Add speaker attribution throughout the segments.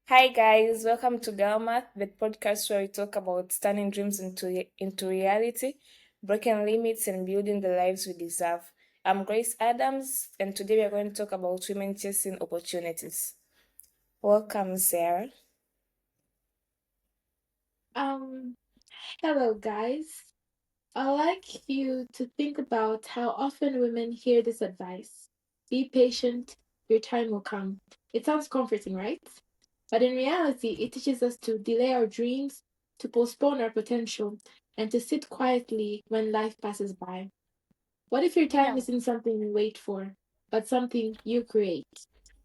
Speaker 1: Hi guys, welcome to Galmath, the podcast where we talk about turning dreams into reality, breaking limits and building the lives we deserve. I'm Grace Adams, and today we are going to talk about women chasing opportunities. Welcome, Sarah.
Speaker 2: Um, Hello guys. I'd like you to think about how often women hear this advice. Be patient, your time will come. It sounds comforting, right? But in reality, it teaches us to delay our dreams, to postpone our potential, and to sit quietly when life passes by. What if your time
Speaker 1: Yeah.
Speaker 2: isn't something you wait for, but something you create?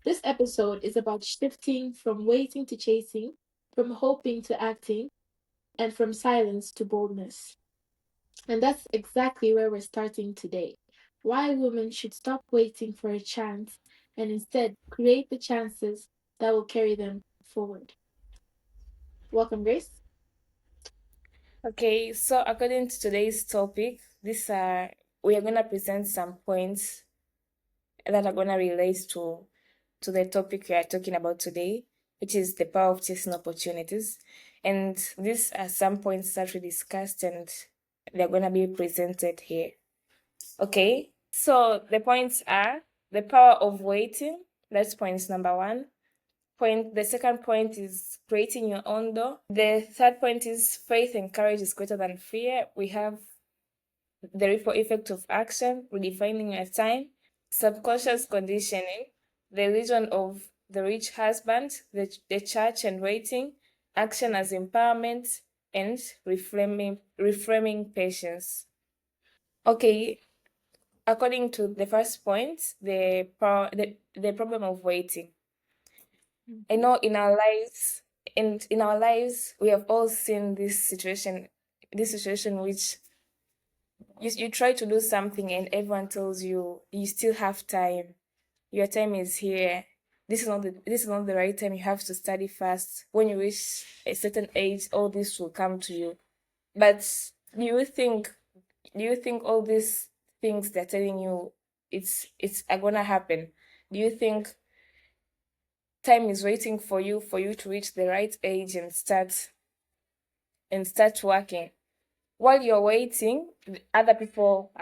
Speaker 2: This episode is about shifting from waiting to chasing, from hoping to acting, and from silence to boldness. And that's exactly where we're starting today. Why women should stop waiting for a chance and instead create the chances that will carry them forward. Welcome, Grace.
Speaker 1: Okay, so according to today's topic, these are we are gonna present some points that are gonna relate to the topic we are talking about today, which is the power of chasing opportunities. And these are some points that we discussed and they're going to be presented here. Okay, so the points are the power of waiting. That's point number one. The second point is creating your own door. The third point is faith and courage is greater than fear. We have the ripple effect of action, redefining your time, subconscious conditioning, the illusion of the rich husband, the church and waiting, action as empowerment, and reframing patience. Okay, according to the first point, the problem of waiting. I
Speaker 2: Mhm.
Speaker 1: know in our lives, we have all seen this situation which you try to do something and everyone tells you you still have time, your time is here, this is not the right time, you have to study fast, when you reach a certain age all this will come to you. But do you think do you think all these things they're telling you it's are gonna happen? Do you think time is waiting for you to reach the right age and start working? While you're waiting, other people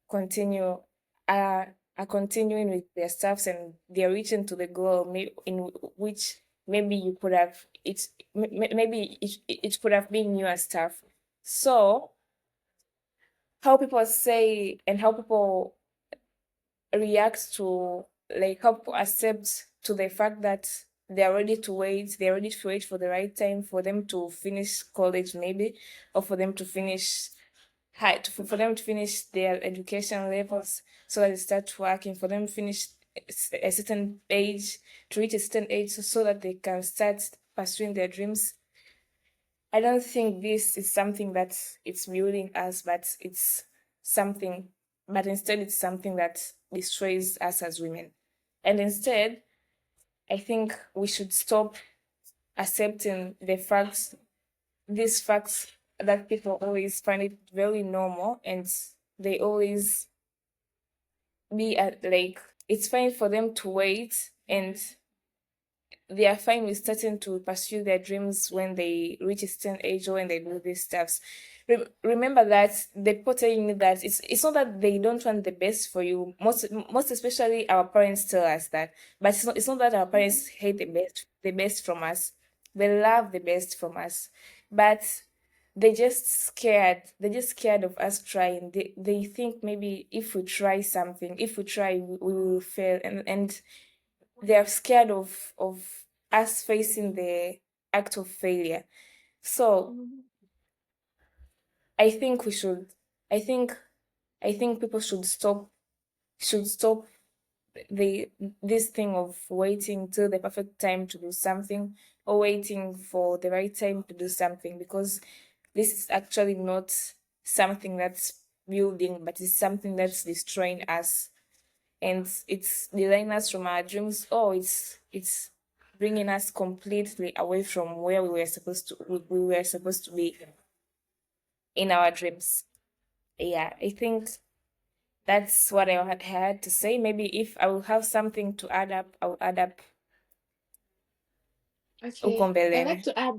Speaker 1: continue are continuing with their stuffs and they're reaching to the goal in which maybe you could have maybe it could have been your stuff. So how people say and how people react to, like, how people accept to the fact that they're ready to wait for the right time for them to finish college maybe, or for them to finish for them to finish their education levels so that they start working, for them to finish a certain age, to reach a certain age so that they can start pursuing their dreams. I don't think this is something that it's building us, something, but instead it's something that destroys us as women. And instead, I think we should stop accepting these facts that people always find it very normal, and they always be at, like, it's fine for them to wait, and they are fine with starting to pursue their dreams when they reach a certain age or when they do these stuffs. Remember that the people telling you that it's not that they don't want the best for you. Most especially our parents tell us that, but it's not that our parents hate the best from us. They love the best from us, but they're just scared of us trying. They think maybe if we try something, if we try, we will fail, and they are scared of us facing the act of failure. So
Speaker 2: Mhm.
Speaker 1: I think we should. I think I think people should stop the this thing of waiting till the perfect time to do something, or waiting for the right time to do something, because this is actually not something that's building, but it's something that's destroying us, and it's delaying us from our dreams. Oh, it's bringing us completely away from where we were supposed to be in our dreams. Yeah, I think that's what I had to say. Maybe if I will have something to add up, I'll add up huko
Speaker 2: Okay. I'd like
Speaker 1: mbeleni.
Speaker 2: to add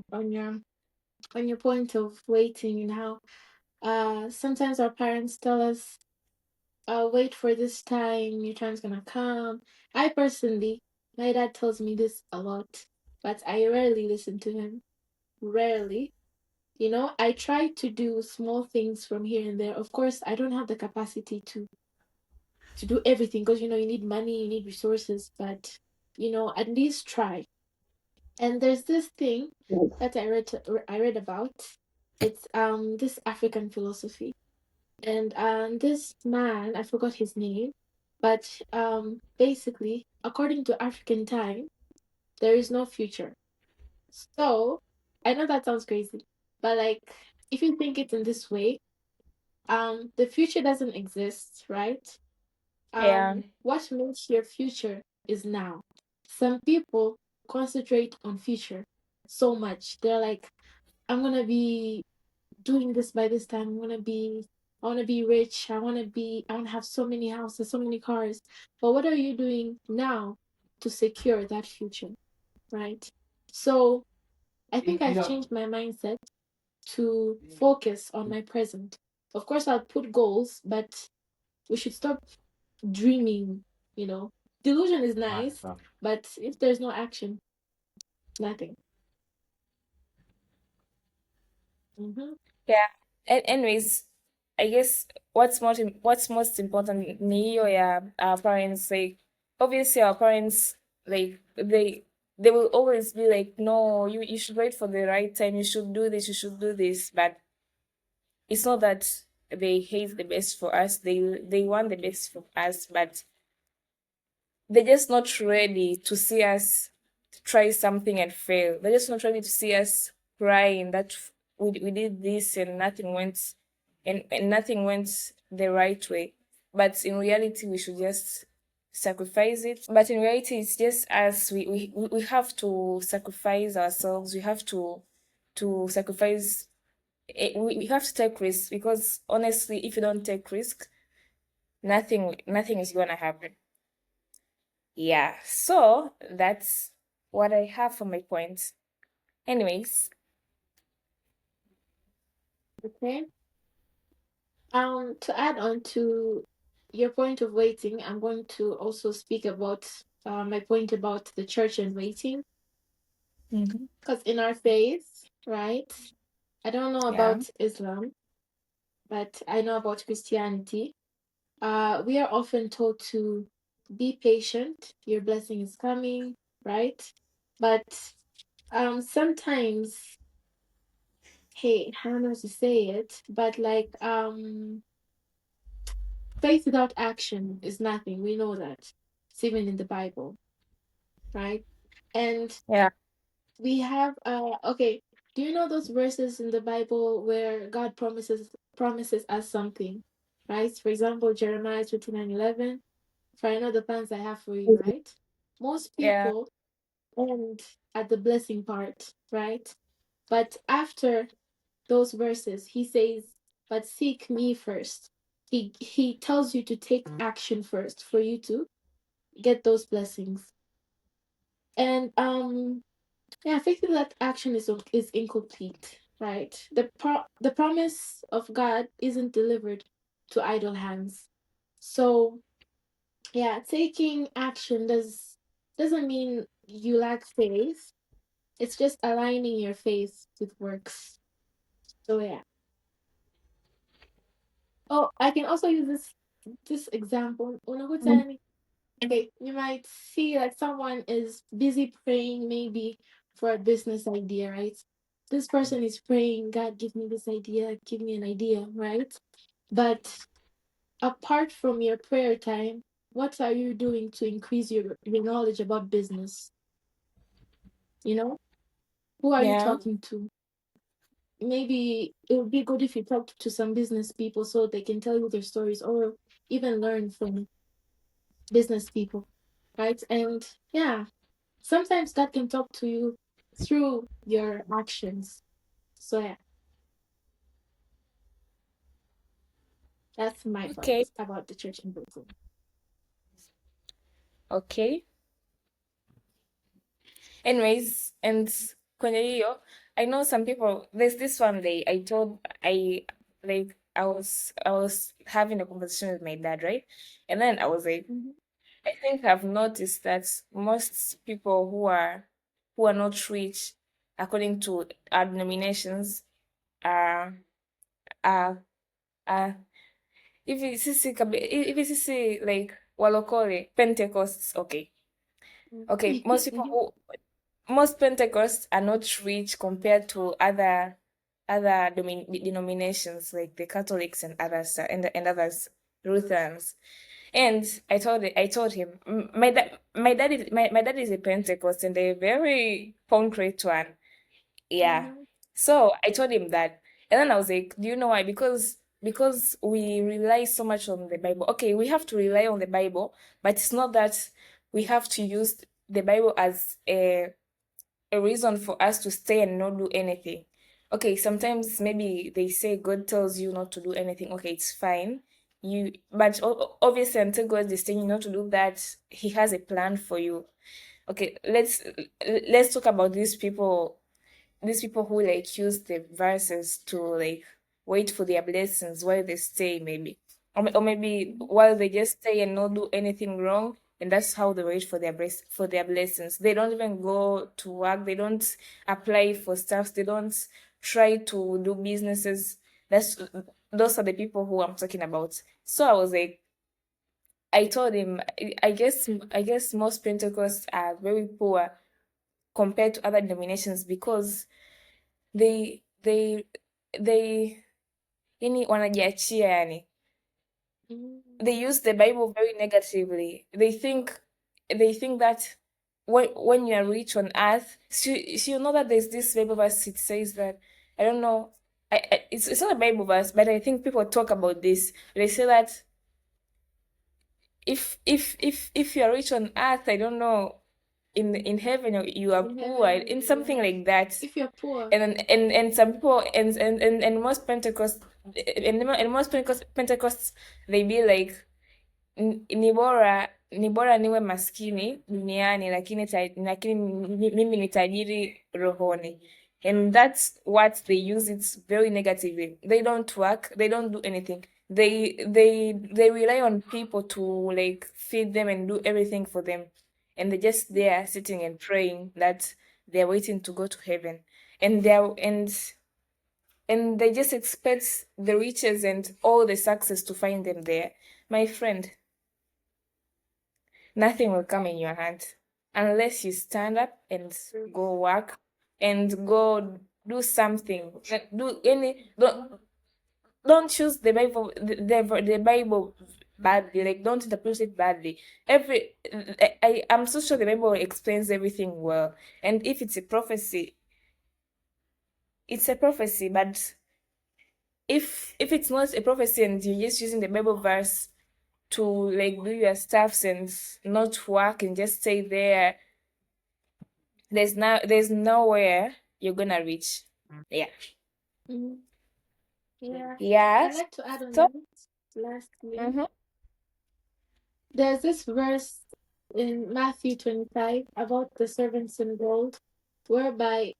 Speaker 2: on your point of waiting and how sometimes our parents tell us, wait for this time, your time's gonna come. I personally, my dad tells me this a lot, but I rarely listen to him. Rarely. You know, I try to do small things from here and there. Of course, I don't have the capacity to do everything because you know you need money, you need resources, but you know, at least try. And there's this thing that I read about. It's this African philosophy. And this man, I forgot his name, but basically, according to African time, there is no future. So, I know that sounds crazy, but like if you think it in this way, the future doesn't exist, right?
Speaker 1: Yeah,
Speaker 2: What makes your future is now. Some people concentrate on future so much. They're like, I'm gonna be doing this by this time. I wanna be rich. I wanna have so many houses, so many cars. But what are you doing now to secure that future, right? So I think I've changed my mindset to focus on my present. Of course, I'll put goals, but we should stop dreaming, you know. Delusion is nice, but if there's no action, nothing. Mm-hmm.
Speaker 1: yeah. Anyways, I guess what's most important ni hiyo ya our parents, like obviously our parents, like they will always be like, no, you should wait for the right time, you should do this, you should do this. But it's not that they hate the best for us, they want the best for us, but they're just not ready to see us try something and fail. They're just not ready to see us crying that we did this and nothing went, and nothing went the right way. But in reality, we should just sacrifice it. But in reality, it's just us. We have to sacrifice ourselves. We have to sacrifice. We have to take risks, because honestly, if you don't take risk, nothing is gonna happen. Yeah, so that's what I have for my points. Anyways,
Speaker 2: Okay. To add on to your point of waiting, I'm going to also speak about my point about the church and waiting.
Speaker 1: mhm,
Speaker 2: Because in our faith, right? I don't know
Speaker 1: yeah,
Speaker 2: about Islam, but I know about Christianity. We are often told to be patient, your blessing is coming, right? But sometimes, hey, I don't know how to say it, but like faith without action is nothing. We know that. It's even in the Bible, right? And
Speaker 1: yeah,
Speaker 2: we have okay, do you know those verses in the Bible where God promises us something, right? For example, Jeremiah 29:11, for I know the plans I have for you, right? Most
Speaker 1: yeah.
Speaker 2: people end at the blessing part, right? But after those verses, he says, but seek me first. He tells you to take action first for you to get those blessings. And yeah, faith without action is incomplete, right? The promise of God isn't delivered to idle hands. So yeah, taking action doesn't mean you lack faith. It's just aligning your faith with works. So yeah. Oh, I can also use this example. Unakutani. Okay, you might see that someone is busy praying maybe for a business idea, right? This person is praying, God, give me this idea, give me an idea, right? But apart from your prayer time, what are you doing to increase your knowledge about business? You know, who are you
Speaker 1: Yeah.
Speaker 2: talking to? Maybe it would be good if you talked to some business people so they can tell you their stories or even learn from business people, right? And yeah, sometimes God can talk to you through your actions. So yeah, that's my
Speaker 1: Okay,
Speaker 2: point about the church in Brooklyn.
Speaker 1: okay. Anyways, and kwenye hiyo, I know some people. There's this one day I was having a conversation with my dad, right? And then I was like,
Speaker 2: Mhm.
Speaker 1: I think I've noticed that most people who are not rich, according to our denominations, are are are hivi sisi like walokole Pentecosts, okay. Okay,
Speaker 2: Mhm.
Speaker 1: most Pentecosts are not rich compared to other denominations like the Catholics and others and others Lutherans. And I told him my dad is a Pentecost and a very concrete one. Yeah.
Speaker 2: Mhm.
Speaker 1: So I told him that. And then I was like, do you know why? Because we rely so much on the Bible. Okay, we have to rely on the Bible, but it's not that we have to use the Bible as a reason for us to stay and not do anything. Okay, sometimes maybe they say God tells you not to do anything. Okay, it's fine. But obviously until God is telling you not to do that, He has a plan for you. Okay, let's talk about these people who like use the verses to like wait for their blessings while they stay maybe, or maybe while they just stay and not do anything wrong, and that's how they wait for for their blessings. They don't even go to work, they don't apply for stuff, they don't try to do businesses. That's those are the people who I'm talking about. So I was like, I told him, I guess most Pentecosts are very poor compared to other denominations because they they yani wanajiachia yani
Speaker 2: Mhm.
Speaker 1: they use the Bible very negatively. They think that when you are rich on earth, so you know that there's this Bible verse, it says that, I don't know, it's not a Bible verse, but I think people talk about this. They say that if you are rich on earth, I don't know, in heaven you are
Speaker 2: In
Speaker 1: poor,
Speaker 2: heaven,
Speaker 1: in something
Speaker 2: yeah.
Speaker 1: like that.
Speaker 2: If you're poor.
Speaker 1: And some people and most and most Pentecost they be like, ni bora niwe maskini duniani lakini mimi ni tajiri rohoni. And that's what they use it very negatively. They don't work, they don't do anything. They rely on people to like feed them and do everything for them. And they're just there sitting and praying that they're waiting to go to heaven. And they just expect the riches and all the success to find them there. My friend, nothing will come in your hand unless you stand up and go work and go do something. Do any don't choose the Bible the Bible badly. Like don't interpret it badly. I'm so sure the Bible explains everything well. And if it's a prophecy, it's a prophecy. But if it's not a prophecy and you're just using the Bible verse to like do your stuffs and not work and just stay there, there's nowhere you're gonna reach. Yeah.
Speaker 2: Mhm. Yeah. I'd
Speaker 1: Yes.
Speaker 2: like to add on
Speaker 1: So
Speaker 2: that lastly.
Speaker 1: mm-hmm.
Speaker 2: There's this verse in Matthew 25 about the servants in gold, whereby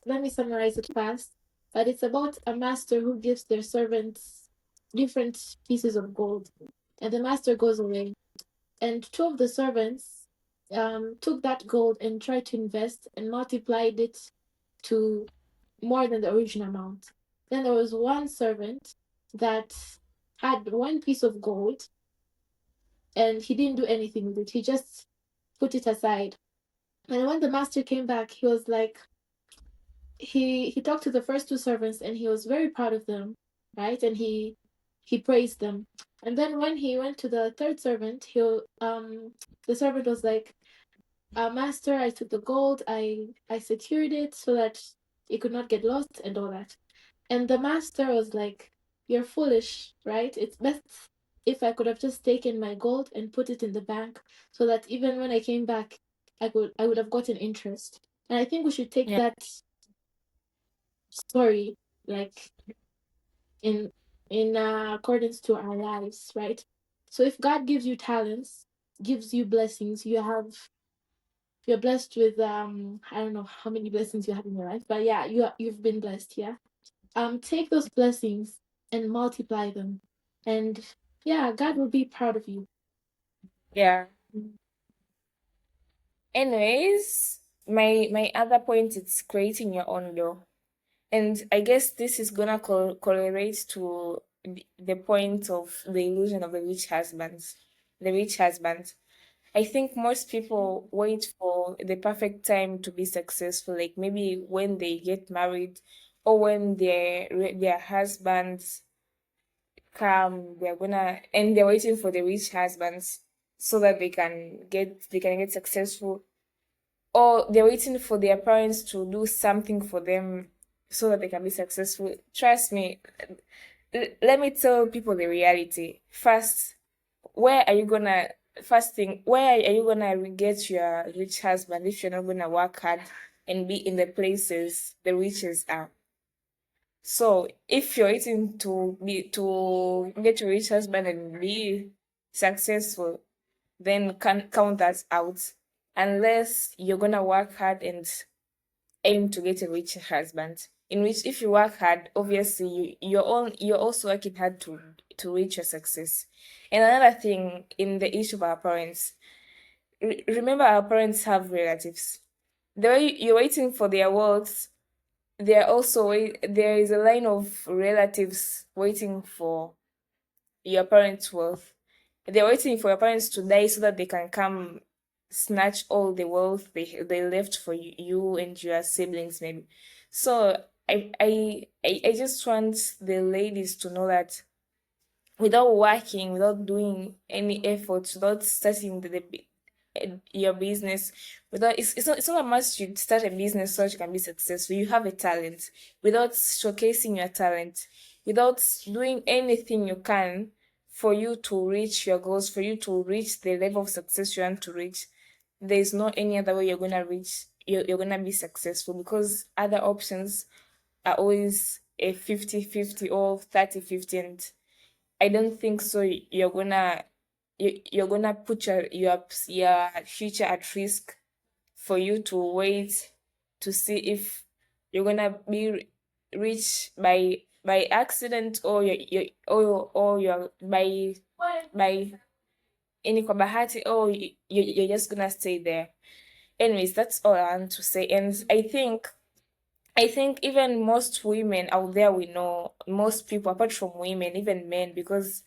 Speaker 2: let me summarize it fast, but it's about a master who gives their servants different pieces of gold. And the master goes away. And two of the servants took that gold and tried to invest and multiplied it to more than the original amount. Then there was one servant that had one piece of gold and he didn't do anything with it. He just put it aside. And when the master came back, he was like, he talked to the first two servants and he was very proud of them, right? And he praised them. And then when he went to the third servant, the servant was like, master, I took the gold, I secured it so that it could not get lost and all that. And the master was like, you're foolish, right? It's best if I could have just taken my gold and put it in the bank so that even when I came back, I would have gotten interest. And I think we should take
Speaker 1: Yeah.
Speaker 2: that story like in accordance to our lives, right? So if God gives you talents, gives you blessings, you have you're blessed with I don't know how many blessings you have in your life, but yeah, you've been blessed, yeah. Take those blessings and multiply them, and yeah, God will be proud of you.
Speaker 1: Yeah.
Speaker 2: Mm.
Speaker 1: Anyways, my other point is creating your own law. And I guess this is gonna correlate to the point of the illusion of the rich husbands. The rich husband. I think most people wait for the perfect time to be successful, like maybe when they get married or when their husbands come, they're waiting for the rich husbands so that they can get successful, or they're waiting for their parents to do something for them so that they can be successful. Trust me, let me tell people the reality. Where are you gonna, first thing, where are you gonna get your rich husband if you're not gonna work hard and be in the places the riches are? So if you're waiting to get your rich husband and be successful, then can count that out. Unless you're gonna work hard and aim to get a rich husband. In which, if you work hard, obviously you're also working hard to reach your success. And another thing in the issue of our parents, remember our parents have relatives. The way you're waiting for their wealth, there is a line of relatives waiting for your parents' wealth. They're waiting for your parents to die so that they can come snatch all the wealth they left for you and your siblings, maybe. So I just want the ladies to know that without working, without doing any effort, without starting your business, without it's not a must you start a business so that you can be successful. You have a talent. Without showcasing your talent, without doing anything you can for you to reach your goals, for you to reach the level of success you want to reach, there's no any other way you're gonna be successful, because other options are always a 50-50 or 30-50, and I don't think so. You're gonna put your future at risk for you to wait to see if you're gonna be rich by accident, or you're by any kwa bahati, or you're just gonna stay there. Anyways, that's all I want to say. And I think even most women out there, we know most people apart from women, even men, because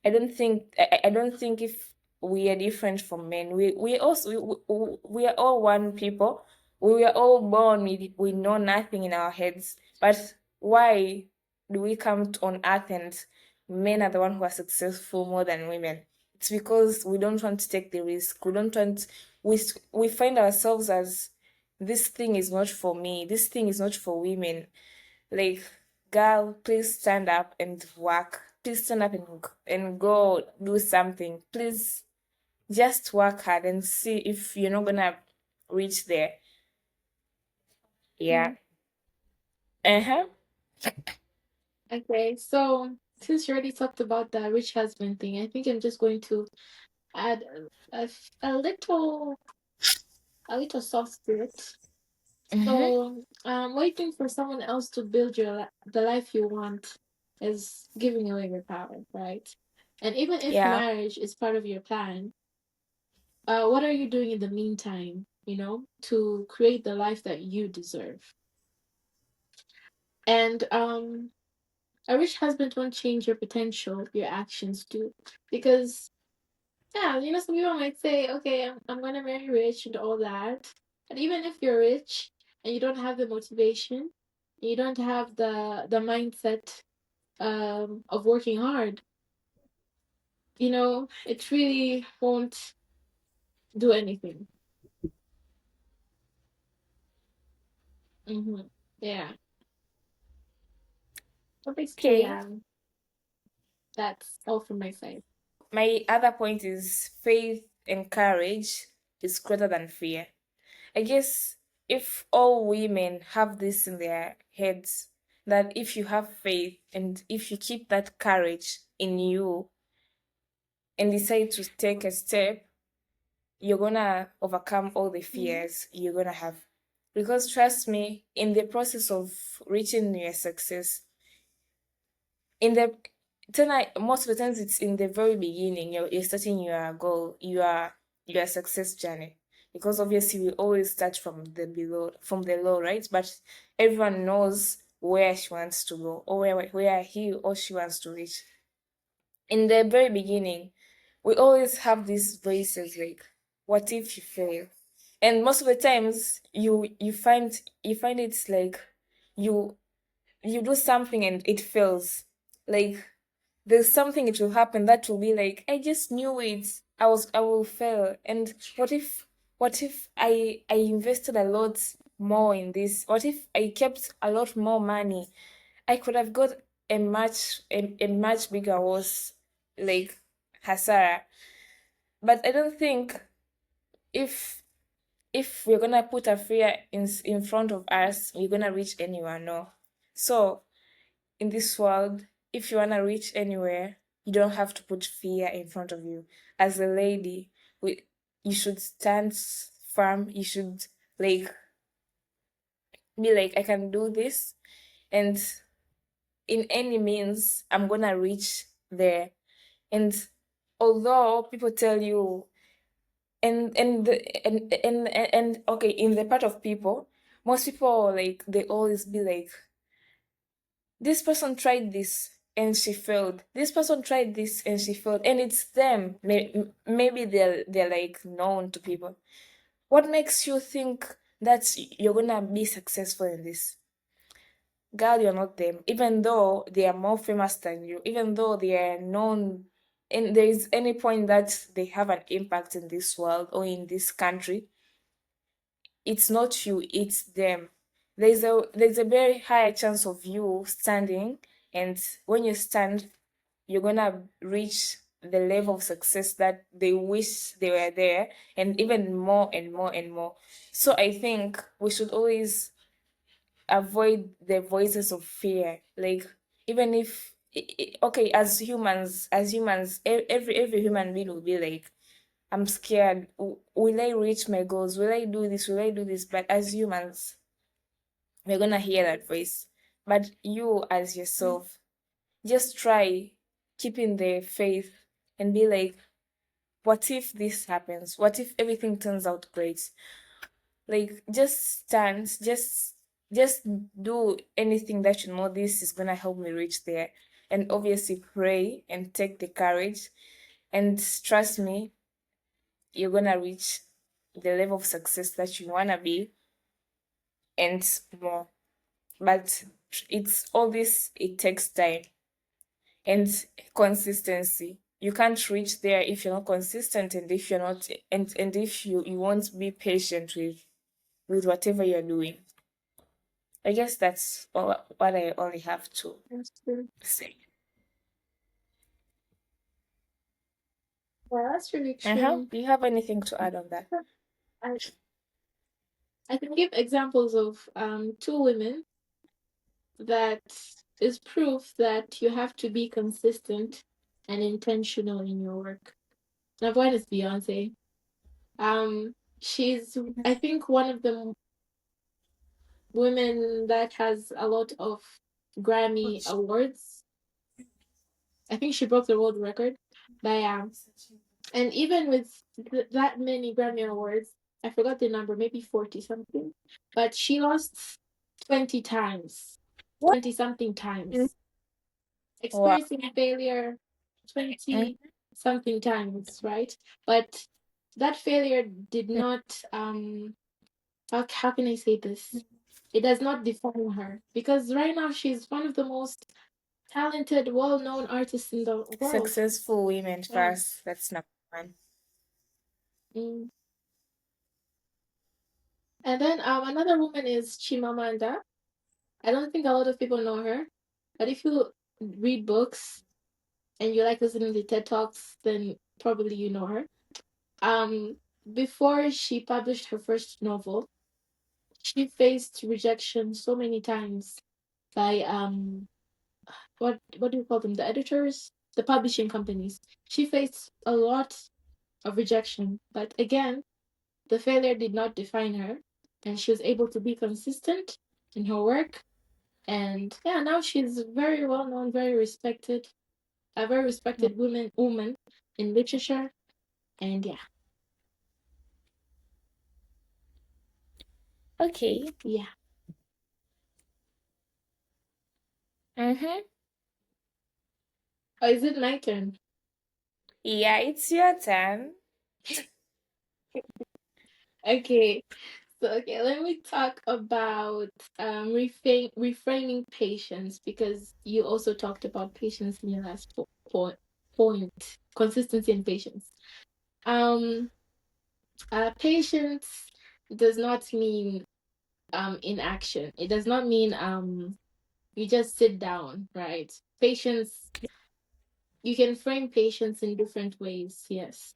Speaker 1: I don't think if we are different from men. We are all one people. We were all born with know nothing in our heads. But why do we come on earth and men are the one who are successful more than women? It's because we don't want to take the risk. We don't want we find ourselves as, this thing is not for me. This thing is not for women. Like, girl, please stand up and work. Please stand up and go do something. Please just work hard and see if you're not gonna reach there. Yeah.
Speaker 2: Mm.
Speaker 1: Uh-huh.
Speaker 2: Okay, so since you already talked about the rich husband thing, I think I'm just going to add a little soft to it.
Speaker 1: Mm-hmm.
Speaker 2: So, waiting for someone else to build the life you want is giving away your power, right? And even if
Speaker 1: Yeah.
Speaker 2: marriage is part of your plan, what are you doing in the meantime, to create the life that you deserve? And a rich husband won't change your potential, your actions do. Because, yeah, some people might say, okay, I'm gonna marry rich and all that. And even if you're rich and you don't have the motivation, you don't have the mindset of working hard, it really won't do anything. Mm-hmm. Yeah. So basically,
Speaker 1: Okay.
Speaker 2: that's all from my side.
Speaker 1: My other point is faith and courage is greater than fear. I guess if all women have this in their heads, that if you have faith and if you keep that courage in you and decide to take a step, you're gonna overcome all the fears you're gonna have. Because trust me, in the process of reaching your success, in the most of the times it's in the very beginning, you're starting your goal, your success journey. Because obviously we always start from the below, from the low, right? But everyone knows where she wants to go, or where he or she wants to reach. In the very beginning, we always have these voices like, what if you fail? And most of the times you find it's like you you do something and it fails. Like there's something it will happen that will be like, I just knew it. I will fail. And what if I invested a lot more in this? What if I kept a lot more money? I could have got a much bigger was like hasara. But I don't think if we're gonna put a fear in front of us, we're gonna reach anywhere. No. So in this world, if you wanna reach anywhere, you don't have to put fear in front of you. As a lady, we you should stand firm. You should like be like, I can do this, and in any means, I'm gonna reach there. And although people tell you, and okay, in the part of people, most people like they always be like, this person tried this and she failed. This person tried this and she failed, and it's them. Maybe they're like known to people. What makes you think that you're gonna be successful in this? Girl, you're not them. Even though they are more famous than you, even though they are known, and there is any point that they have an impact in this world or in this country, it's not you, it's them. There's a very high chance of you standing, and when you stand, you're gonna reach the level of success that they wish they were there, and even more and more and more. So I think we should always avoid the voices of fear. Like even if okay, as humans, every human being will be like, I'm scared. Will I reach my goals? Will I do this? Will I do this? But as humans, we're gonna hear that voice. But you, as yourself, just try keeping the faith and be like, what if this happens? What if everything turns out great? Like, just stand, just do anything that you know this is gonna help me reach there. And obviously pray and take the courage. And trust me, you're gonna reach the level of success that you wanna be and more. But it's all this, it takes time and consistency. You can't reach there if you're not consistent, and if you're not, and if you won't be patient with whatever you're doing. I guess that's all what I only have to
Speaker 2: That's true.
Speaker 1: say.
Speaker 2: Well, that's really
Speaker 1: Uh-huh.
Speaker 2: true.
Speaker 1: Do you have anything to add on that?
Speaker 2: I, I can give examples of two women that is proof that you have to be consistent and intentional in your work. Number one is Beyonce. She's I think one of the women that has a lot of Grammy awards. I think she broke the world record. But yeah, and even with that many Grammy awards, I forgot the number, maybe 40 something, but she lost 20 times,
Speaker 1: What?
Speaker 2: 20 something
Speaker 1: Mm.
Speaker 2: times,
Speaker 1: Wow.
Speaker 2: experiencing failure
Speaker 1: Mm.
Speaker 2: 20 something times, right? But that failure did not, how can I say this? It does not define her because right now she's one of the most talented, well known artists in the world.
Speaker 1: Successful women
Speaker 2: Yeah.
Speaker 1: first. That's number one.
Speaker 2: Mm. And then another woman is Chimamanda. I don't think a lot of people know her, but if you read books and you like listening to TED Talks, then probably you know her. Um, Before she published her first novel, she faced rejection so many times by what do you call them? The editors, the publishing companies. She faced a lot of rejection. But again, the failure did not define her, and she was able to be consistent in her work. And yeah, now she's very well known, very respected, a very respected woman in literature. And yeah,
Speaker 1: Okay.
Speaker 2: yeah.
Speaker 1: Mm-hmm.
Speaker 2: Oh, is it my turn?
Speaker 1: Yeah, it's your turn.
Speaker 2: Okay. So okay, let me talk about reframing patience, because you also talked about patience in your last point, consistency and patience. Um, Patience does not mean inaction. It does not mean you just sit down, right? Patience, you can frame patience in different ways, yes.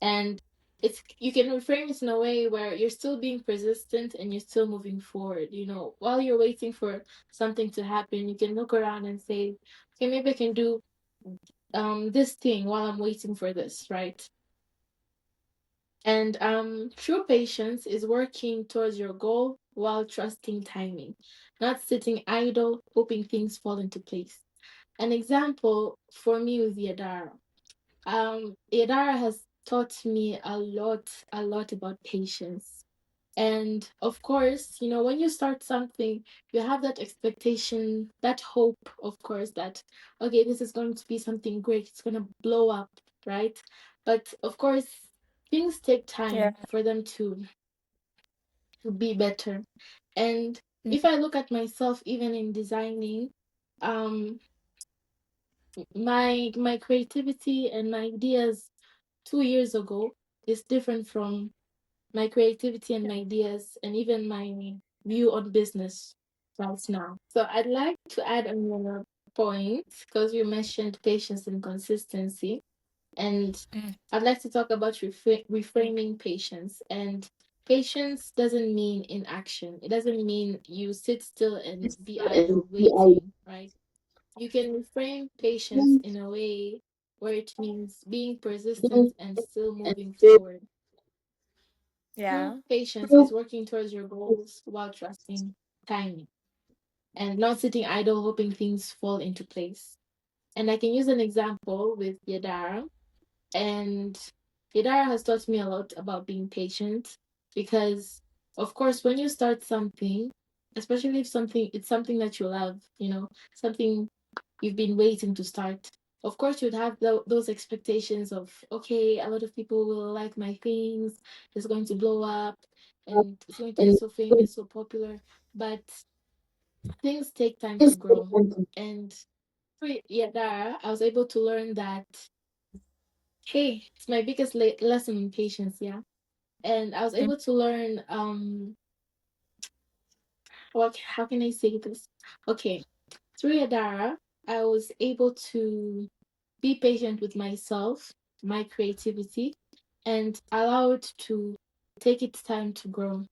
Speaker 2: And it's, you can reframe it in a way where you're still being persistent and you're still moving forward. You know, while you're waiting for something to happen, you can look around and say, okay, maybe I can do this thing while I'm waiting for this, right? And true patience is working towards your goal while trusting timing, not sitting idle hoping things fall into place. An example for me with Yadara. Yadara has taught me a lot about patience. And of course, you know, when you start something, you have that expectation, that hope, of course, that, okay, this is going to be something great, it's going to blow up, right? But of course, things take
Speaker 1: Yeah.
Speaker 2: time for them to be better. And
Speaker 1: Mm.
Speaker 2: if I look at myself, even in designing, um, my creativity and my ideas 2 years ago is different from my creativity and my ideas and even my view on business right now. So I'd like to add another point, because you mentioned patience and consistency. And
Speaker 1: Mm.
Speaker 2: I'd like to talk about reframing patience. And patience doesn't mean inaction. It doesn't mean you sit still and be idle waiting, right? You can reframe patience in a way where it means being persistent and still moving forward. True
Speaker 1: Yeah.
Speaker 2: patience is working towards your goals while trusting timing and not sitting idle hoping things fall into place. And I can use an example with Yadara. And Yadara has taught me a lot about being patient, because, of course, when you start something, especially if it's something that you love, you know, something you've been waiting to start. Of course, you'd have those expectations of, okay, a lot of people will like my things, it's going to blow up, and it's going to be so famous, so popular. But things take time to grow. And through Yadara, I was able to learn that, hey, it's my biggest lesson in patience, yeah. And I was
Speaker 1: Mm.
Speaker 2: able to learn, how can I say this? Okay, through Yadara, I was able to be patient with myself, my creativity, and allow it to take its time to grow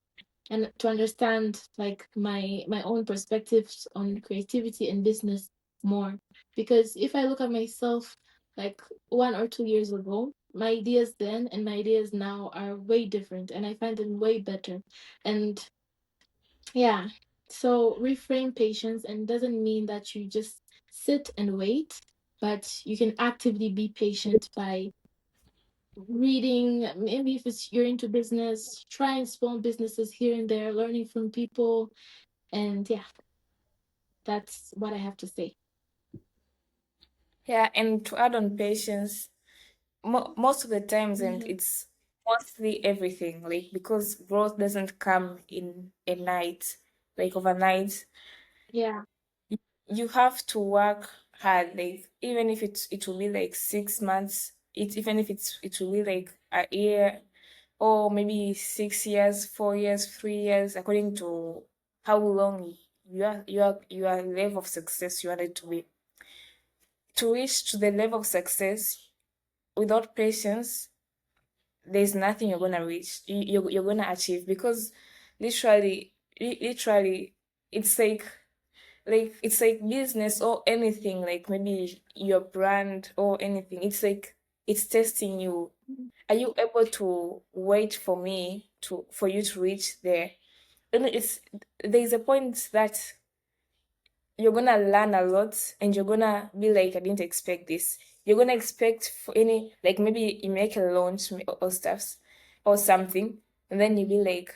Speaker 2: and to understand like my own perspectives on creativity and business more. Because if I look at myself like 1 or 2 years ago, my ideas then and my ideas now are way different, and I find them way better. And yeah, so reframe patience, and doesn't mean that you just sit and wait, but you can actively be patient by reading. Maybe if it's you're into business, trying small businesses here and there, learning from people. And yeah, that's what I have to say.
Speaker 1: Yeah, and to add on patience, most of the times, and
Speaker 2: Mhm.
Speaker 1: it's mostly everything, like because growth doesn't come in a night, like overnight.
Speaker 2: Yeah,
Speaker 1: You you have to work hard, like even if it will be like 6 months, even if it will be like a year, or maybe 6 years, 4 years, 3 years, according to how long your level of success you want it to be. To reach to the level of success without patience, there's nothing you're gonna reach. You're gonna achieve, because literally, it's like it's like business or anything, like maybe your brand or anything. It's like it's testing you. Are you able to wait for you to reach there? And there's a point that you're gonna learn a lot and you're gonna be like, I didn't expect this. You're gonna expect for any, like, maybe you make a launch or stuffs or something, and then you be like,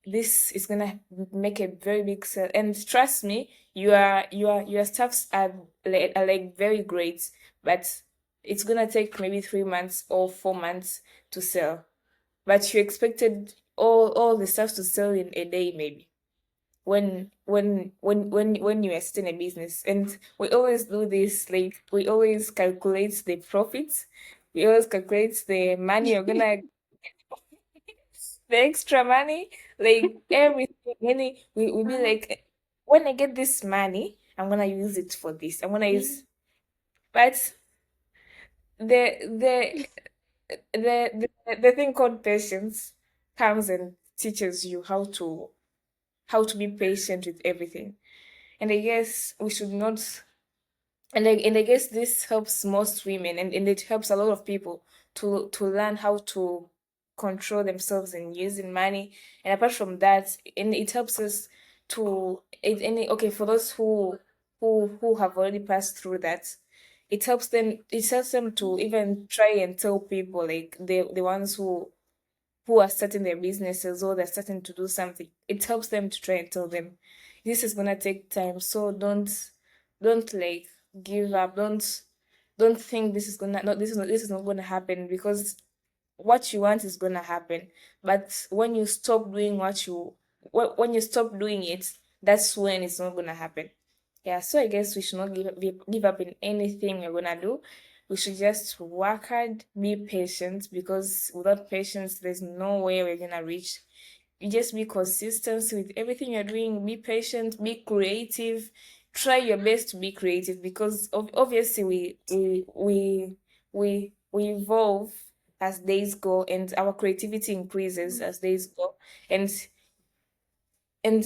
Speaker 1: this is gonna make a very big sale. And trust me, your stuffs are like very great, but it's gonna take maybe 3 months or 4 months to sell. But you expected all the stuff to sell in a day, maybe, when you are starting a business. And we always do this, like, we always calculate the profits, we always calculate the money you're gonna the extra money, like everything. We be like, when I get this money, I'm gonna use it for this, I'm gonna use. But the the thing called patience comes and teaches you how to be patient with everything. And I guess we should not. And I guess this helps most women, and it helps a lot of people to learn how to control themselves in using money. And apart from that, and it helps us to okay, for those who have already passed through that, it helps them to even try and tell people, like the ones who are starting their businesses or they're starting to do something. It helps them to try and tell them this is gonna take time. So don't like give up. Don't think this is not gonna happen, because what you want is gonna happen. But when you stop doing when you stop doing it, that's when it's not gonna happen. Yeah, so I guess we should not give up in anything we're gonna do. We should just work hard, be patient, because without patience, there's no way we're gonna reach. You just be consistent with everything you're doing. Be patient, be creative. Try your best to be creative, because obviously we evolve as days go, and our creativity increases as days go. And and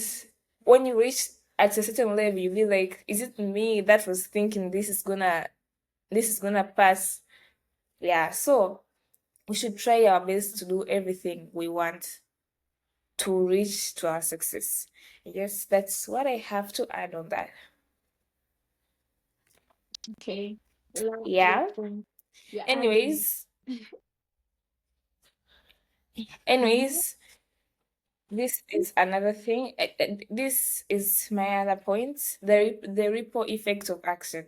Speaker 1: when you reach at a certain level, you be like, is it me that was thinking this is gonna pass? Yeah, so we should try our best to do everything we want to reach to our success. Yes, that's what I have to add on that.
Speaker 2: Okay. A lot of good
Speaker 1: Yeah.
Speaker 2: points. You're adding.
Speaker 1: Anyways, anyways, this is another thing. This is my other point. The ripple effect of action.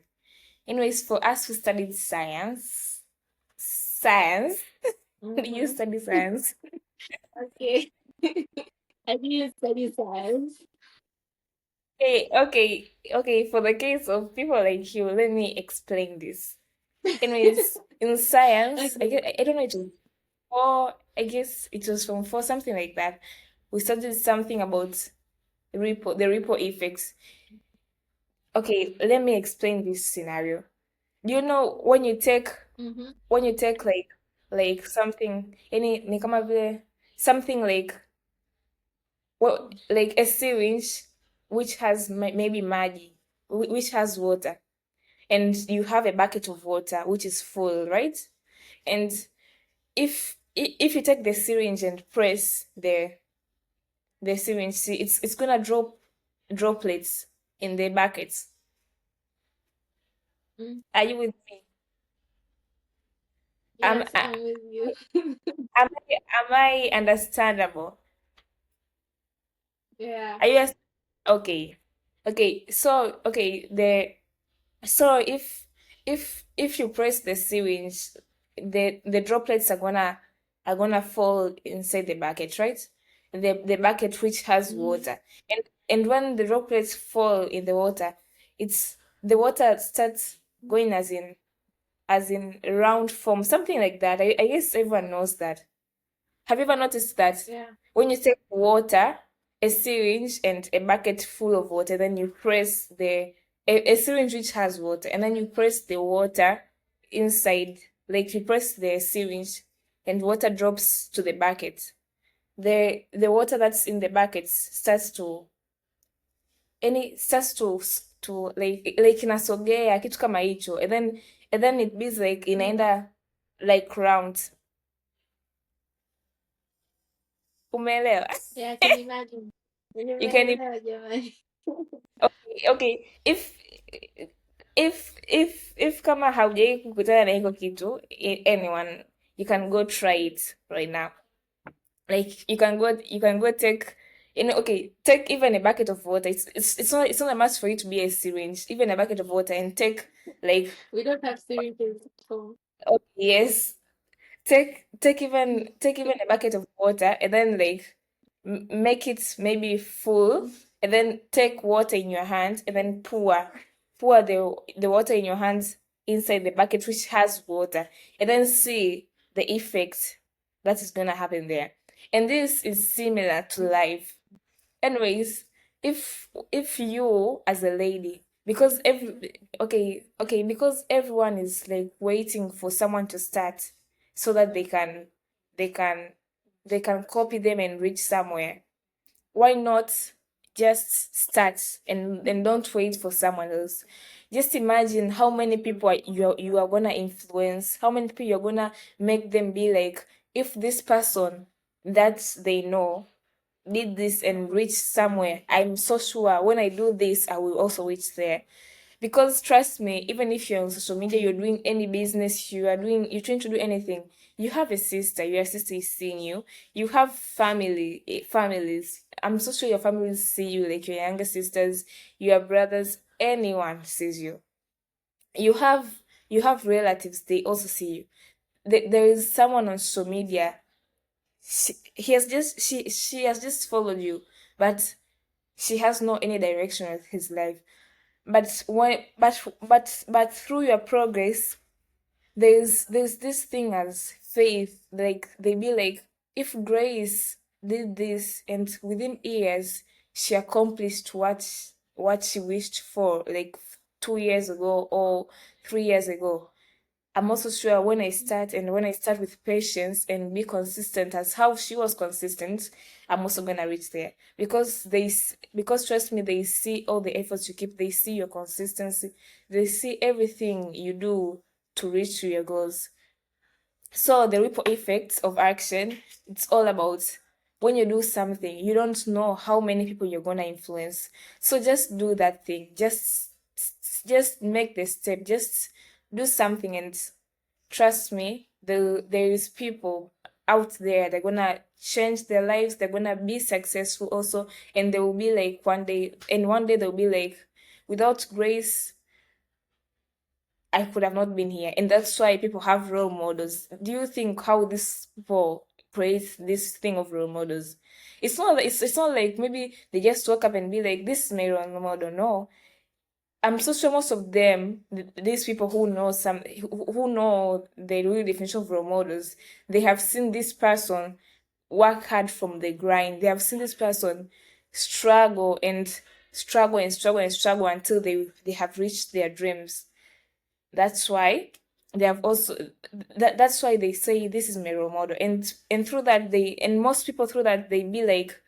Speaker 1: Anyways, for us who studied science, you
Speaker 2: Mm-hmm.
Speaker 1: study science.
Speaker 2: Okay. I didn't study science.
Speaker 1: Okay. For the case of people like you, let me explain this. Anyways, in science,
Speaker 2: Okay.
Speaker 1: I don't know, it was four, I guess it was from four, something like that. We studied something about the ripple effects. Okay, let me explain this scenario. Do you know
Speaker 2: Mm-hmm.
Speaker 1: when you take like something, any ni kama vile something like what, like a syringe which has maybe maji, which has water, and you have a bucket of water which is full, right? And if you take the syringe and press the syringe, see, it's gonna drop droplets in the buckets.
Speaker 2: Mm.
Speaker 1: Are you with me? Am
Speaker 2: Yes, I'm with you.
Speaker 1: am I understandable?
Speaker 2: Yeah.
Speaker 1: Are you okay? Okay, so okay, so if you press the syringe, the droplets are gonna fall inside the bucket, right? The bucket which has
Speaker 2: Mm-hmm.
Speaker 1: water. And when the droplets fall in the water, it's the water starts going as in round form, something like that. I guess everyone knows that. Have you ever noticed that
Speaker 2: Yeah.
Speaker 1: when you take water, a syringe and a bucket full of water, then you press a syringe which has water, and then you press the water inside, like you press the syringe, and water drops to the bucket. The water that's in the bucket starts to like inasogea kitu kama hicho, and then it be like inaenda like round. Umeelewa?
Speaker 2: Yeah, I can imagine.
Speaker 1: You can
Speaker 2: Nimeelewa jamani.
Speaker 1: okay, if kama haujai kukutana na hiko kitu anyone, you can go try it right now. Like you can go take, okay, take even a bucket of water. It's not a must for you to be a syringe. Even a bucket of water and take like,
Speaker 2: We don't have syringes at home.
Speaker 1: oh yes, take even a bucket of water and then like make it maybe full, and then take water in your hand and then pour the water in your hands inside the bucket which has water, and then see the effect that is gonna happen there. And this is similar to life. Anyways, if you as a lady, because because everyone is like waiting for someone to start so that they can they can copy them and reach somewhere. Why not just start and don't wait for someone else? Just imagine how many people you are gonna influence, how many people you're gonna make them be like, if this person that they know did this and reach somewhere, I'm so sure when I do this, I will also reach there. Because trust me, even if you're on social media, you're doing any business, you're trying to do anything, you have a sister, your sister is seeing you. You have families. I'm so sure your families see you, like your younger sisters, your brothers, anyone sees you. You have you have relatives, they also see you. There is someone on social media, she has just followed you, but she has no any direction with his life. But through your progress, there's this thing as faith. Like they be like, if Grace did this and within years she accomplished what she wished for, like 2 years ago or 3 years ago, I'm also sure when I start with patience and be consistent as how she was consistent, I'm also gonna reach there. Because trust me, they see all the efforts you keep, they see your consistency, they see everything you do to reach to your goals. So the ripple effects of action, it's all about when you do something, you don't know how many people you're gonna influence. So just do that thing. Just make the step. Just do something and trust me, there is people out there, they're gonna change their lives, they're gonna be successful also, and they will be like one day they'll be like, without Grace, I could have not been here. And that's why people have role models. Do you think how these people create this thing of role models? It's not like maybe they just woke up and be like, this is my role model. No, I'm so sure most of them, these people who know the real definition of role models, they have seen this person work hard from the grind. They have seen this person struggle and struggle and struggle and struggle until they have reached their dreams. That's why they have also that's why they say this is my role model. And through that and most people through that they be like,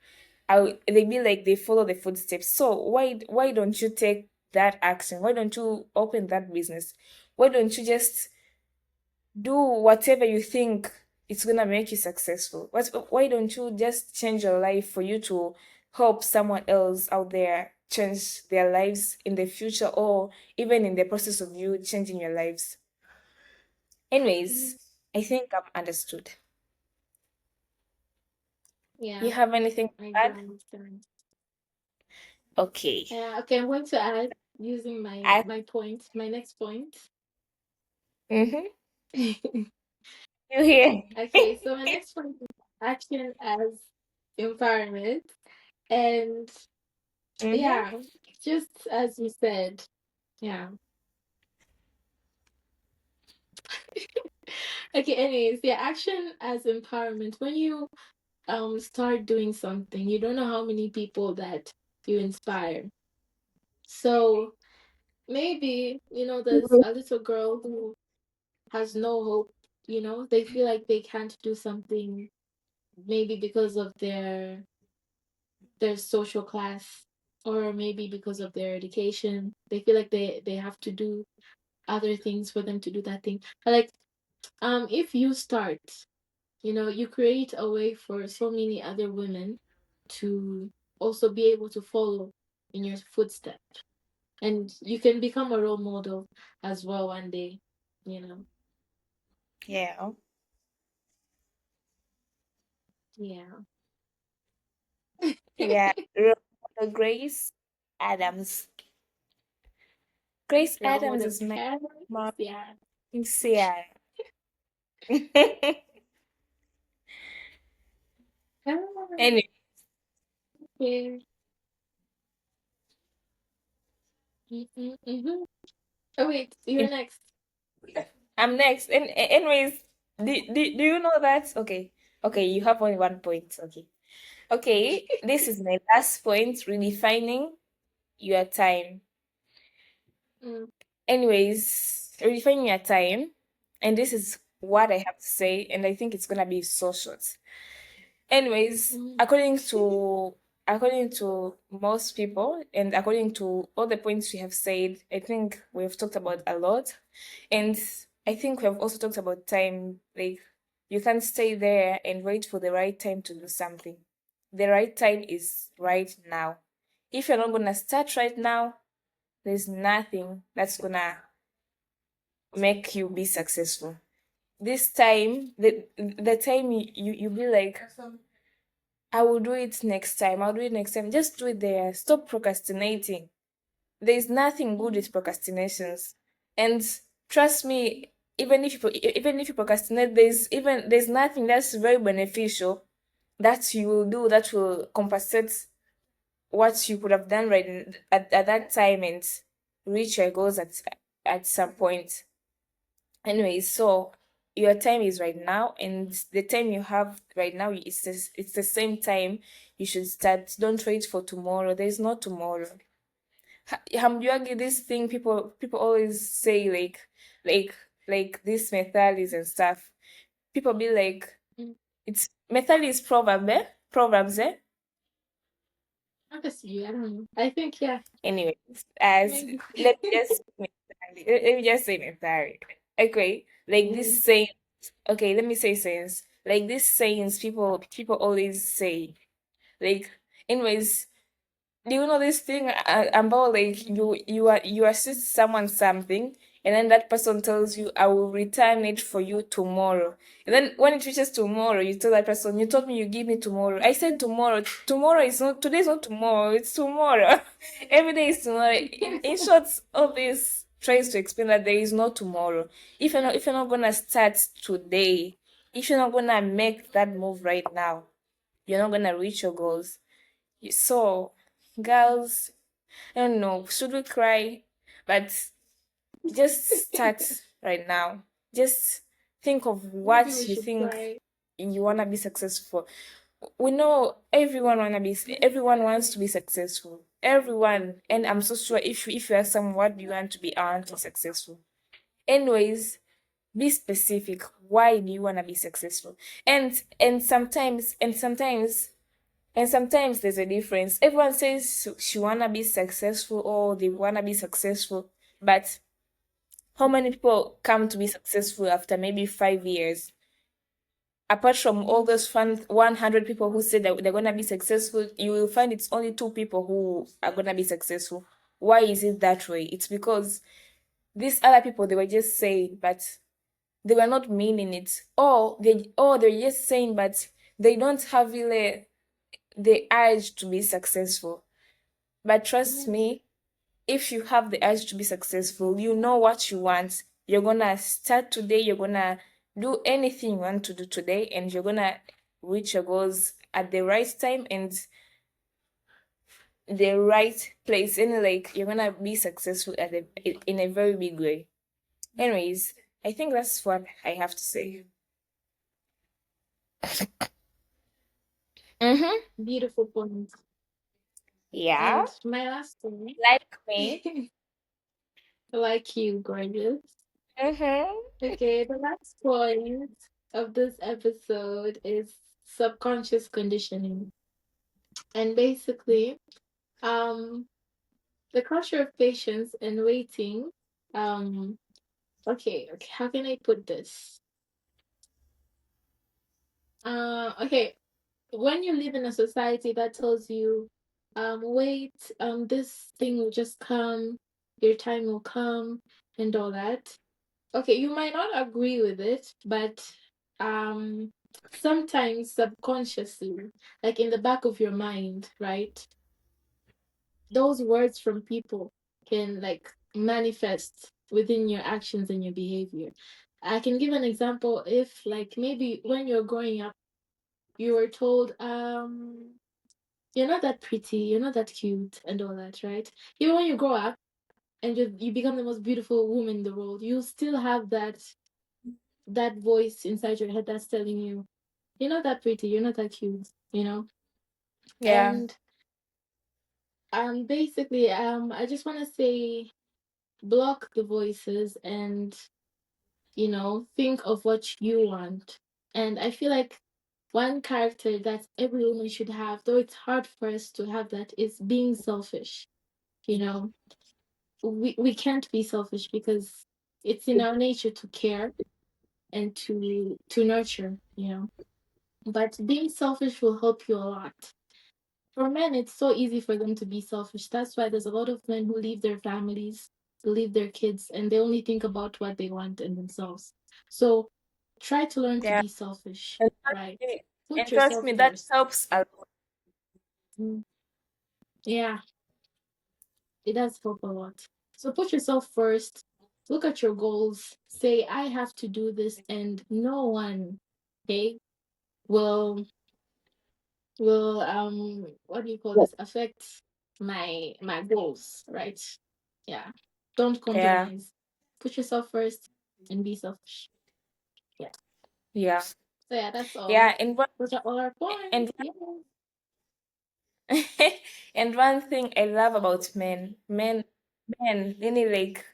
Speaker 1: they be like they follow the footsteps. So why don't you take that action? Why don't you open that business? Why don't you just do whatever you think it's gonna make you successful? Why don't you just change your life for you to help someone else out there change their lives in the future, or even in the process of you changing your lives? Anyways, I think I'm understood.
Speaker 2: Yeah,
Speaker 1: You have anything
Speaker 2: I
Speaker 1: to
Speaker 2: do
Speaker 1: add?
Speaker 2: understand.
Speaker 1: Okay.
Speaker 2: Yeah, okay, I'm going to add using
Speaker 1: I
Speaker 2: my next point.
Speaker 1: mm-hmm. You here?
Speaker 2: Okay, so my next point is action as empowerment. And
Speaker 1: Mm-hmm.
Speaker 2: yeah, just as you said, yeah. Okay, anyways, yeah, action as empowerment. When you start doing something, you don't know how many people that you inspire. So maybe, there's a little girl who has no hope, they feel like they can't do something maybe because of their social class, or maybe because of their education. They feel like they have to do other things for them to do that thing. But like If you start, you create a way for so many other women to also be able to follow in your footsteps. And you can become a role model as well one day, you know.
Speaker 1: Yeah.
Speaker 2: Yeah.
Speaker 1: Yeah. Grace Adams. Grace
Speaker 2: Role
Speaker 1: Adams
Speaker 2: model
Speaker 1: is my
Speaker 2: parents,
Speaker 1: mom.
Speaker 2: yeah.
Speaker 1: Yeah.
Speaker 2: Ah,
Speaker 1: Anyway,
Speaker 2: okay. Mm-hmm. Oh wait, you're next.
Speaker 1: I'm next. And anyways, do you know that? Okay. Okay, you have only 1 point. Okay. Okay, this is my last point, redefining your time.
Speaker 2: Mm,
Speaker 1: Anyways, redefining your time. And this is what I have to say, and I think it's gonna be so short. Anyways,
Speaker 2: mm,
Speaker 1: according to most people and according to all the points we have said, I think we've talked about a lot. And I think we have also talked about time. Like, you can't stay there and wait for the right time to do something. The right time is right now. If you're not gonna start right now, there's nothing that's gonna make you be successful. This time, the time you be like, I will do it next time. I'll do it next time. Just do it there. Stop procrastinating. There's nothing good with procrastinations. And trust me, even if you procrastinate, there's nothing that's very beneficial that you will do that will compensate what you could have done at that time and reach your goals at some point. Anyway, so your time is right now, and the time you have right now it's the same time you should start. Don't wait for tomorrow. There's no tomorrow. Hamjuagi, this thing people always say, like this methodis and stuff. People be like,
Speaker 2: mm.
Speaker 1: it's method is proverbs, eh?
Speaker 2: Honestly, I don't know. I think yeah,
Speaker 1: Anyways, as
Speaker 2: maybe.
Speaker 1: let me just say method. Okay, like
Speaker 2: Mm,
Speaker 1: this saying. Okay, let me say sayings. Like these sayings, people always say. Like, anyways, do you know this thing about, like, you assist someone something, and then that person tells you, I will return it for you tomorrow. And then when it reaches tomorrow, you tell that person, you told me you give me tomorrow. I said tomorrow. Tomorrow is not today's not tomorrow, it's tomorrow. Every day is tomorrow. In short, all this tries to explain that there is no tomorrow. If you're not gonna start today, if you're not gonna make that move right now, you're not gonna reach your goals. So, girls, I don't know, should we cry? But just start right now. Just think of
Speaker 2: maybe we
Speaker 1: what you
Speaker 2: should
Speaker 1: think
Speaker 2: try.
Speaker 1: you wanna be successful. We know everyone wants to be successful. Everyone, and I'm so sure if you ask someone, what do you want to be, I want to be successful. Anyways, be specific. Why do you wanna be successful? And sometimes there's a difference. Everyone says she wanna be successful or they wanna be successful, but how many people come to be successful after maybe 5 years? Apart from all
Speaker 2: Mm,
Speaker 1: those 100 people who say that they're gonna be successful, you will find it's only 2 people who are gonna be successful. Why is it that way? It's because these other people, they were just saying, but they were not meaning it, or they're just saying, but they don't have really the urge to be successful. But trust
Speaker 2: mm,
Speaker 1: me, if you have the urge to be successful, you know what you want. You're gonna start today, you're gonna do anything you want to do today, and you're gonna reach your goals at the right time and the right place. And like, you're gonna be successful in a very big way. Anyways, I think that's what I have to say. Mm-hmm.
Speaker 2: beautiful point.
Speaker 1: Yeah.
Speaker 2: And my last one,
Speaker 1: Like me.
Speaker 2: like you, gorgeous.
Speaker 1: Mm-hmm.
Speaker 2: Okay, the last point of this episode is subconscious conditioning. And basically, um, the culture of patience and waiting. Um, okay, how can I put this? Okay. When you live in a society that tells you, wait, this thing will just come, your time will come, and all that. Okay, you might not agree with it, but um, sometimes subconsciously, like in the back of your mind, right? Those words from people can like manifest within your actions and your behavior. I can give an example if like maybe when you're growing up, you were told, you're not that pretty, you're not that cute, and all that, right? Even when you grow up and you become the most beautiful woman in the world, you still have that voice inside your head that's telling you, you're not that pretty, you're not that cute, you know?
Speaker 1: Yeah.
Speaker 2: And basically, I just wanna say block the voices and, think of what you want. And I feel like one character that every woman should have, though it's hard for us to have that, is being selfish. You know, we can't be selfish because it's in our nature to care and to nurture, But being selfish will help you a lot. For men, it's so easy for them to be selfish. That's why there's a lot of men who leave their families, leave their kids, and they only think about what they want and themselves. So try to learn to
Speaker 1: Yeah.
Speaker 2: be selfish,
Speaker 1: And
Speaker 2: right? Put
Speaker 1: trust
Speaker 2: yourself
Speaker 1: me, that
Speaker 2: first.
Speaker 1: helps a lot.
Speaker 2: Mm, yeah, it does help a lot. So put yourself first. Look at your goals. Say, I have to do this, and no one, okay, will what do you call this, affect my goals, right? Yeah, don't
Speaker 1: Yeah.
Speaker 2: compromise. Put yourself first and be selfish. Yeah.
Speaker 1: Yeah.
Speaker 2: So yeah, that's all.
Speaker 1: Yeah. And one
Speaker 2: Those are all our
Speaker 1: and
Speaker 2: points. Yeah.
Speaker 1: and one thing I love about men, really like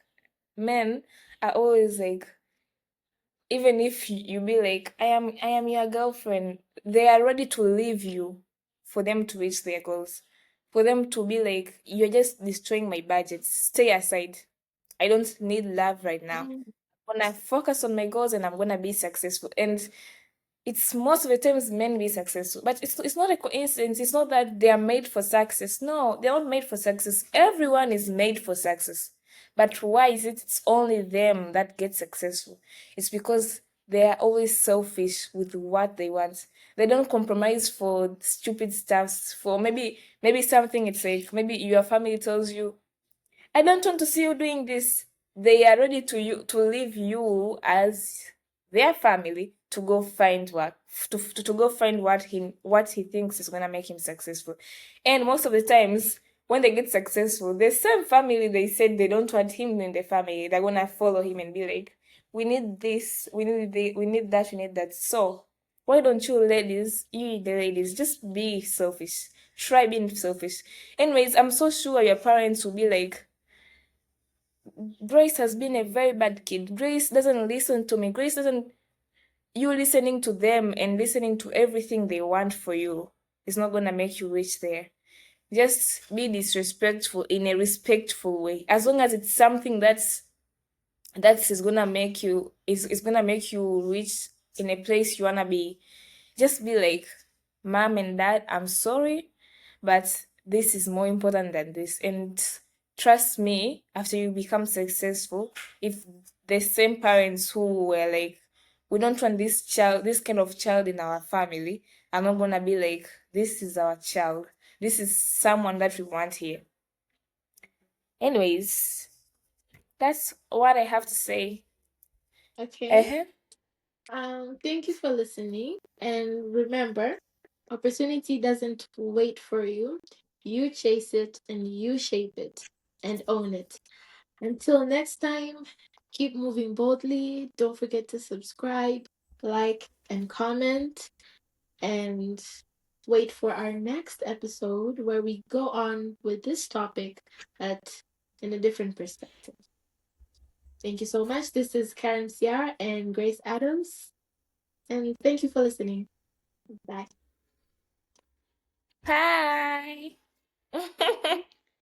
Speaker 1: men are always like, even if you be like, I am your girlfriend, they are ready to leave you for them to reach their goals. For them to be like, you're just destroying my budget. Stay aside. I don't need love right now.
Speaker 2: Mm,
Speaker 1: I'm gonna focus on my goals and I'm gonna be successful. And it's most of the times men be successful, but it's not a coincidence. It's not that they are made for success. No, they're not made for success. Everyone is made for success, but why is it it's only them that get successful? It's because they are always selfish with what they want. They don't compromise for stupid stuffs. For maybe something, it's like maybe your family tells you, I don't want to see you doing this. They are ready to leave you as their family to go find work, to go find what he thinks is gonna make him successful. And most of the times when they get successful, the same family they said they don't want him in the family, they're gonna follow him and be like, we need this, we need that, we need that. So why don't you ladies, you the ladies, just be selfish. Try being selfish. Anyways, I'm so sure your parents will be like, Grace has been a very bad kid. Grace doesn't listen to me. Grace doesn't. You listening to them and listening to everything they want for you is not gonna make you reach there. Just be disrespectful in a respectful way. As long as it's something that is gonna make you reach in a place you wanna be. Just be like, Mom and Dad, I'm sorry, but this is more important than this. And trust me, after you become successful, if the same parents who were like, we don't want this kind of child in our family, are not gonna be like, this is our child. This is someone that we want here. Anyways, that's what I have to say.
Speaker 2: okay.
Speaker 1: Uh-huh.
Speaker 2: Thank you for listening. And remember, opportunity doesn't wait for you. You chase it and you shape it and own it. Until next time, keep moving boldly. Don't forget to subscribe, like, and comment. And wait for our next episode where we go on with this topic at in a different perspective. Thank you so much. This is Karen Ciara and Grace Adams. And thank you for listening. Bye.
Speaker 1: Bye.